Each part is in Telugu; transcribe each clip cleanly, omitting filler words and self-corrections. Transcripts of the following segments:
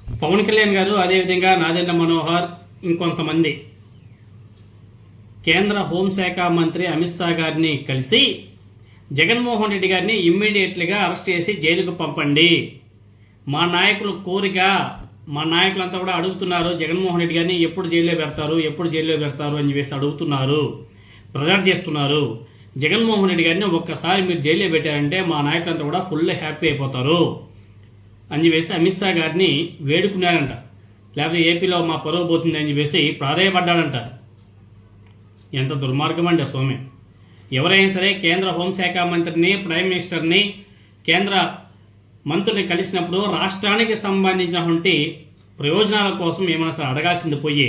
పవన్ కళ్యాణ్ గారు, అదేవిధంగా నాదెండ్ల మనోహర్, ఇంకొంతమంది కేంద్ర హోంశాఖ మంత్రి అమిత్ షా గారిని కలిసి జగన్మోహన్ రెడ్డి గారిని ఇమ్మీడియట్లీగా అరెస్ట్ చేసి జైలుకు పంపండి. మా నాయకుల కోరిక, మా నాయకులంతా కూడా అడుగుతున్నారు, జగన్మోహన్ రెడ్డి గారిని ఎప్పుడు జైల్లో పెడతారు అని చెప్పేసి అడుగుతున్నారు, ప్రెజర్ చేస్తున్నారు. జగన్మోహన్ రెడ్డి గారిని ఒక్కసారి మీరు జైల్లో పెట్టారంటే మా నాయకులంతా కూడా ఫుల్ హ్యాపీ అయిపోతారు అని చెప్పేసి అమిత్ షా గారిని వేడుకున్నారంట. లేకపోతే ఏపీలో మా పరువు పోతుంది అని చెప్పేసి ప్రాధాయపడ్డాడంట. ఎంత దుర్మార్గం అండి స్వామి. ఎవరైనా సరే కేంద్ర హోంశాఖ మంత్రిని, ప్రైమ్ మినిస్టర్ని, కేంద్ర మంత్రుల్ని కలిసినప్పుడు రాష్ట్రానికి సంబంధించినటువంటి ప్రయోజనాల కోసం ఏమైనా సరే అడగాల్సింది పోయి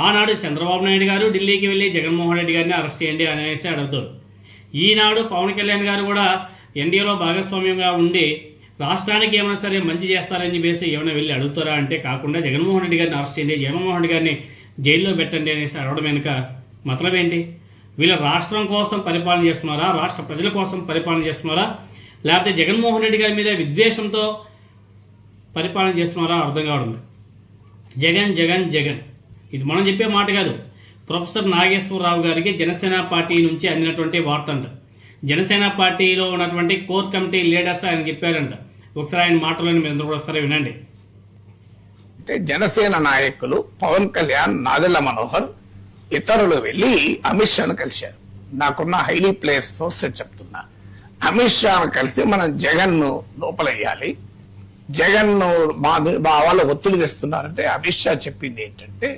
ఆనాడు చంద్రబాబు నాయుడు గారు ఢిల్లీకి వెళ్ళి జగన్మోహన్ రెడ్డి గారిని అరెస్ట్ చేయండి అనేసి అడుగుతారు. ఈనాడు పవన్ కళ్యాణ్ గారు కూడా ఎన్డీఏలో భాగస్వామ్యంగా ఉండి రాష్ట్రానికి ఏమైనా సరే మంచి చేస్తారని చెప్పేసి ఏమైనా వెళ్ళి అడుగుతారా అంటే కాకుండా జగన్మోహన్ రెడ్డి గారిని అరెస్ట్ చేయండి, జగన్మోహన్ రెడ్డి గారిని జైల్లో పెట్టండి అనేసి అడగడం వెనుక మతలబ్ ఏంటి? వీళ్ళు రాష్ట్రం కోసం పరిపాలన చేస్తున్నారా, రాష్ట్ర ప్రజల కోసం పరిపాలన చేస్తున్నారా, లేకపోతే జగన్మోహన్ రెడ్డి గారి మీద విద్వేషంతో పరిపాలన చేస్తున్నారా అర్థం కావడం. జగన్ జగన్ జగన్ ఇది మనం చెప్పే మాట కాదు. ప్రొఫెసర్ నాగేశ్వరరావు గారికి జనసేన పార్టీ నుంచి అందినటువంటి వార్త అంట. జనసేన పార్టీలో ఉన్నటువంటి కోర్ కమిటీ లీడర్స్ ఆయన చెప్పారంట. ఒకసారి ఆయన మాటలను మీరు అందరూ కూడా వస్తారో వినండి. అంటే జనసేన నాయకులు పవన్ కళ్యాణ్, నాదెళ్ల మనోహర్ ఇతరులు వెళ్ళి అమిత్ షాను కలిశారు. నాకున్న హైలీ ప్లేస్ సోర్సెస్ చెప్తున్నా. అమిత్ షాను కలిసి మనం జగన్ ను లోపలయ్యాలి, జగన్ ను మా వాళ్ళు ఒత్తిడి తెస్తున్నారంటే అమిత్ షా చెప్పింది ఏంటంటే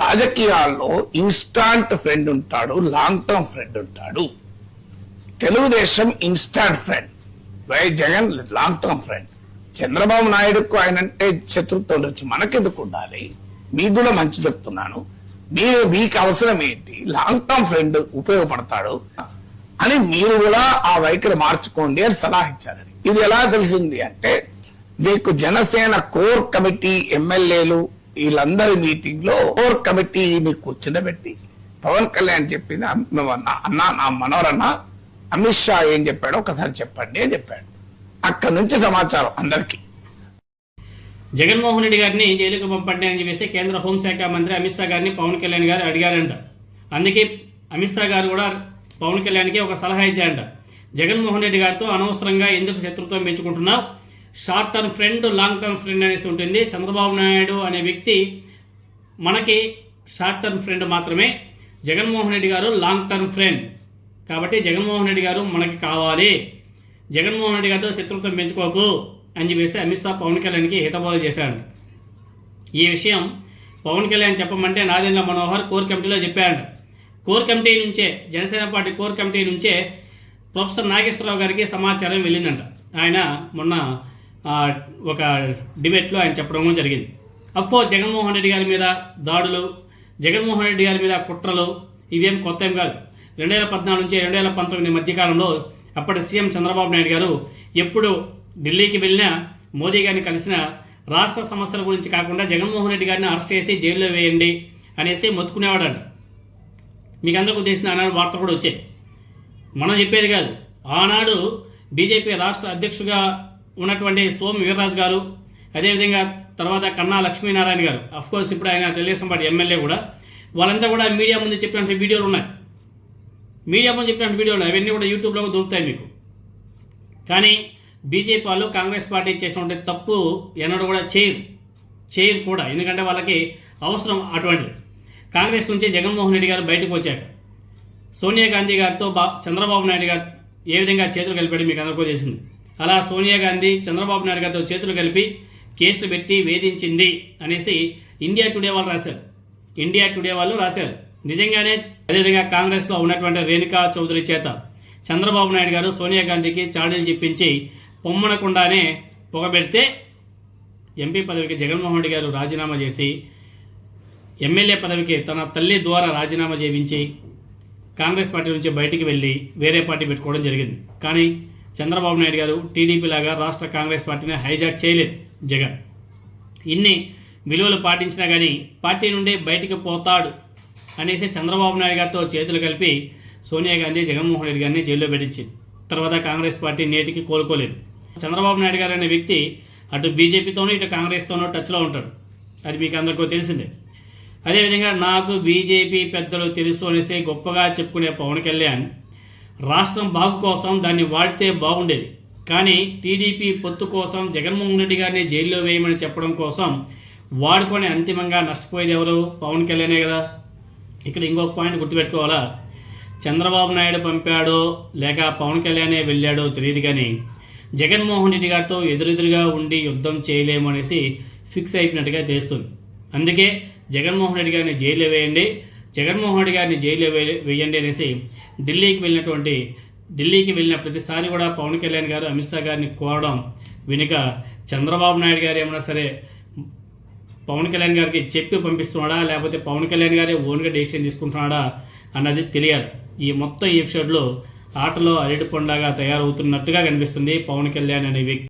రాజకీయాల్లో ఇన్స్టాంట్ ఫ్రెండ్ ఉంటాడు, లాంగ్ టర్మ్ ఫ్రెండ్ ఉంటాడు. Telugu Desam instant friend, Y Jagan long term friend. Chandrababu నాయుడుకు ఆయనంటే శత్రుత్వం వచ్చి మనకెందుకు ఉండాలి? మీకు కూడా మంచి చెప్తున్నాను, మీకు అవసరం ఏంటి? లాంగ్ టర్మ్ ఫ్రెండ్ ఉపయోగపడతాడు అని మీరు కూడా ఆ వైఖరి మార్చుకోండి అని సలహా ఇచ్చారని. ఇది ఎలా తెలిసింది అంటే మీకు జనసేన కోర్ కమిటీ ఎమ్మెల్యేలు వీళ్ళందరి మీటింగ్ లో కోర్ కమిటీని కూర్చుండబెట్టి పవన్ కళ్యాణ్ చెప్పింది, అన్నా నా మనోరన్న అమిత్ షా ఏం చెప్పాడో ఒకసారి చెప్పండి అని చెప్పాడు. అక్కడి నుంచి సమాచారం అందరికీ. జగన్మోహన్ రెడ్డి గారిని జైలుకు పంపండి అని చెప్పేసి కేంద్ర హోంశాఖ మంత్రి అమిత్ షా గారిని పవన్ కళ్యాణ్ గారు అడిగారంట. అందుకే అమిత్ షా గారు కూడా పవన్ కళ్యాణ్కి ఒక సలహా ఇచ్చారంట. జగన్మోహన్ రెడ్డి గారితో అనవసరంగా ఎందుకు శత్రుత్వం పెంచుకుంటున్నావు? Short term friend, long term friend అనేసి ఉంటుంది. చంద్రబాబు నాయుడు అనే వ్యక్తి మనకి షార్ట్ టర్మ్ ఫ్రెండ్ మాత్రమే, జగన్మోహన్ రెడ్డి గారు లాంగ్ టర్మ్ ఫ్రెండ్. కాబట్టి జగన్మోహన్ రెడ్డి గారు మనకి కావాలి, జగన్మోహన్ రెడ్డి గారితో శత్రుత్వం పెంచుకోకు అని చెప్పేసి అమిత్ షా పవన్ కళ్యాణ్కి హితబోధ చేశారంట. ఈ విషయం పవన్ కళ్యాణ్ చెప్పమంటే నాదెండ్ల మనోహర్ కోర్ కమిటీలో చెప్పారంట. కోర్ కమిటీ నుంచే, జనసేన పార్టీ కోర్ కమిటీ నుంచే ప్రొఫెసర్ నాగేశ్వరరావు గారికి సమాచారం వెళ్ళిందంట. ఆయన మొన్న ఒక డిబేట్లో ఆయన చెప్పడం జరిగింది. అఫ్కోర్స్ జగన్మోహన్ రెడ్డి గారి మీద దాడులు, జగన్మోహన్ రెడ్డి గారి మీద కుట్రలు ఇవేం కొత్త ఏం కాదు. 2014 నుంచి 2019 మధ్యకాలంలో అప్పటి సీఎం చంద్రబాబు నాయుడు గారు ఎప్పుడు ఢిల్లీకి వెళ్ళినా, మోదీ గారిని కలిసిన రాష్ట్ర సమస్యల గురించి కాకుండా జగన్మోహన్ రెడ్డి గారిని అరెస్ట్ చేసి జైల్లో వేయండి అనేసి మొత్తుకునేవాడంట. మీకు అందరికీ తెలిసిన ఆనాడు వార్త కూడా వచ్చాయి, మనం చెప్పేది కాదు. ఆనాడు బీజేపీ రాష్ట్ర అధ్యక్షుడిగా ఉన్నటువంటి సోము వీర్రాజు గారు, అదేవిధంగా తర్వాత కన్నా లక్ష్మీనారాయణ గారు, అఫ్కోర్స్ ఇప్పుడు ఆయన తెలుగుదేశం పార్టీ ఎమ్మెల్యే కూడా, వాళ్ళంతా కూడా మీడియా ముందు చెప్పినటువంటి వీడియోలు ఉన్నాయి. అవన్నీ కూడా యూట్యూబ్లో దొరుకుతాయి మీకు. కానీ బీజేపీ వాళ్ళు కాంగ్రెస్ పార్టీ చేసినటువంటి తప్పు ఎన్నడూ కూడా చేయరు కూడా, ఎందుకంటే వాళ్ళకి అవసరం అటువంటిది. కాంగ్రెస్ నుంచి జగన్మోహన్ రెడ్డి గారు బయటకు వచ్చాక సోనియా గాంధీ గారితో చంద్రబాబు నాయుడు గారు ఏ విధంగా చేతులు కలిపాడు మీకు అందరికీ తెలిసింది. అలా సోనియా గాంధీ చంద్రబాబు నాయుడు గారితో చేతులు కలిపి కేసులు పెట్టి వేధించింది అనేసి ఇండియా టుడే వాళ్ళు రాశారు. నిజంగానే అదేవిధంగా కాంగ్రెస్లో ఉన్నటువంటి రేణుకా చౌదరి చేత చంద్రబాబు నాయుడు గారు సోనియా గాంధీకి చాడీలు చెప్పించి పొమ్మనకుండానే పొగబెడితే ఎంపీ పదవికి జగన్మోహన్ రెడ్డి గారు రాజీనామా చేసి ఎమ్మెల్యే పదవికి తన తల్లి ద్వారా రాజీనామా చేయించి కాంగ్రెస్ పార్టీ నుంచి బయటికి వెళ్ళి వేరే పార్టీ పెట్టుకోవడం జరిగింది. కానీ చంద్రబాబు నాయుడు గారు టీడీపీ లాగా రాష్ట్ర కాంగ్రెస్ పార్టీని హైజాక్ చేయలేదు. జగన్ ఇన్ని విలువలు పాటించినా కానీ పార్టీ నుండి బయటికి పోతాడు అనేసి చంద్రబాబు నాయుడు గారితో చేతులు కలిపి సోనియా గాంధీ జగన్మోహన్ రెడ్డి గారిని జైల్లో పెట్టించింది. తర్వాత కాంగ్రెస్ పార్టీ నేటికి కోలుకోలేదు. చంద్రబాబు నాయుడు గారు అనే వ్యక్తి అటు బీజేపీతోనూ ఇటు కాంగ్రెస్తోనూ టచ్లో ఉంటాడు. అది మీకు అందరికీ తెలిసిందే. అదేవిధంగా నాకు బీజేపీ పెద్దలు తెలుసు అనేసి గొప్పగా చెప్పుకునే పవన్ కళ్యాణ్ రాష్ట్రం బాగు కోసం దాన్ని వాడితే బాగుండేది, కానీ టీడీపీ పొత్తు కోసం జగన్మోహన్ రెడ్డి గారిని జైల్లో వేయమని చెప్పడం కోసం వాడుకొని అంతిమంగా నష్టపోయేది ఎవరు? పవన్ కళ్యాణే కదా. ఇక్కడ ఇంకొక పాయింట్ గుర్తుపెట్టుకోవాలా, చంద్రబాబు నాయుడు పంపాడో లేక పవన్ కళ్యాణే వెళ్ళాడో తెలియదు, కానీ జగన్మోహన్ రెడ్డి గారితో ఎదురెదురుగా ఉండి యుద్ధం చేయలేమనేసి ఫిక్స్ అయిపోయినట్టుగా తెలుస్తుంది. అందుకే జగన్మోహన్ రెడ్డి గారిని జైల్లో వేయండి, జగన్మోహన్ రెడ్డి గారిని జైల్లో వేయండి అనేసి ఢిల్లీకి వెళ్ళిన ప్రతిసారి కూడా పవన్ కళ్యాణ్ గారు అమిత్ షా గారిని కోరడం వెనుక చంద్రబాబు నాయుడు గారు ఏమైనా సరే పవన్ కళ్యాణ్ గారికి చెప్పి పంపిస్తున్నాడా, లేకపోతే పవన్ కళ్యాణ్ గారే ఓన్గా డెసిషన్ తీసుకుంటున్నాడా అన్నది తెలియాలి. ఈ మొత్తం ఎపిసోడ్లో ఆటలో అరటిపండుగా తయారవుతున్నట్టుగా కనిపిస్తుంది పవన్ కళ్యాణ్ అనే వ్యక్తి.